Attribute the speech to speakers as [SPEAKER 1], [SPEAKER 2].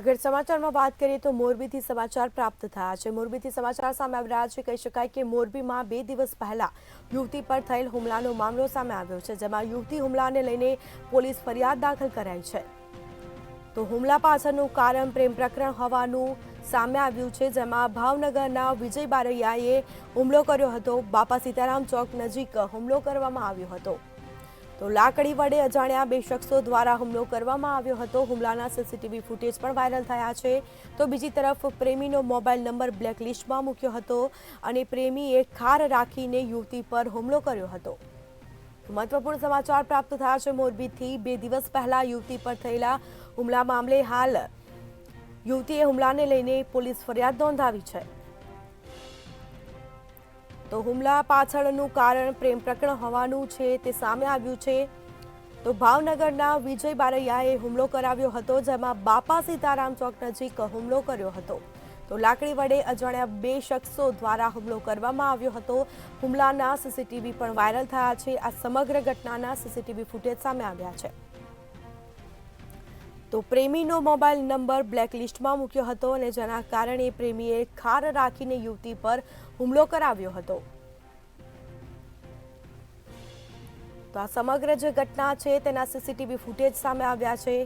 [SPEAKER 1] આગળ સમાચારમાં વાત કરીએ તો મોરબીથી સમાચાર પ્રાપ્ત થયા છે। મોરબીથી સમાચાર સામે આવી રહ્યા છે। કહી શકાય કે મોરબીમાં 2 દિવસ પહેલા યુવતી પર થયેલ હુમલાનો મામલો સામે આવ્યો છે, જેમાં યુવતી હુમલાને લઈને પોલીસ ફરિયાદ દાખલ કરાઈ છે। તો હુમલા પાછળનું કારણ પ્રેમ પ્રકરણ હોવાનું સામે આવ્યું છે, જેમાં ભાવનગરના વિજય બારૈયાએ હુમલો કર્યો હતો। બાપા સીતારામ ચોક નજીક હુમલો કરવામાં આવ્યો હતો। તો લાકડી વડે અજાણ્યા 2 શખ્સો દ્વારા હુમલો કરવામાં આવ્યો હતો। હુમલાના સીસીટીવી ફૂટેજ પણ વાયરલ થયા છે। તો બીજી તરફ પ્રેમીનો મોબાઈલ નંબર બ્લેકલિસ્ટમાં મૂક્યો હતો અને પ્રેમીએ ખાર રાખીને યુવતી પર હુમલો કર્યો હતો। મહત્વપૂર્ણ સમાચાર પ્રાપ્ત થયા છે મોરબીથી। 2 દિવસ પહેલા યુવતી પર થયેલા હુમલા મામલે હાલ યુવતીએ હુમલાને લઈને પોલીસ ફરિયાદ નોંધાવી છે। તો હુમલા પાછળનું કારણ પ્રેમ પ્રકરણ હોવાનું છે તે સામે આવ્યું છે। તો ભાવનગરના વિજય બારૈયાએ હુમલો કરાવ્યો હતો, જેમાં બાપા સીતારામ ચોક નજીક હુમલો કર્યો હતો। તો લાકડી વડે અજાણ્યા 2 શખ્સો દ્વારા હુમલો કરવામાં આવ્યો હતો। હુમલાના સીસીટીવી પણ વાયરલ થયા છે। આ સમગ્ર ઘટનાના સીસીટીવી ફૂટેજ સામે આવ્યા છે। તો પ્રેમીનો મોબાઈલ નંબર બ્લેકલિસ્ટમાં મૂક્યો હતો અને જેના કારણે પ્રેમીએ ખાર રાખીને યુવતી પર હુમલો કરાવ્યો હતો। તો આ સમગ્ર જે ઘટના છે તેના સીસીટીવી ફૂટેજ સામે આવ્યા છે।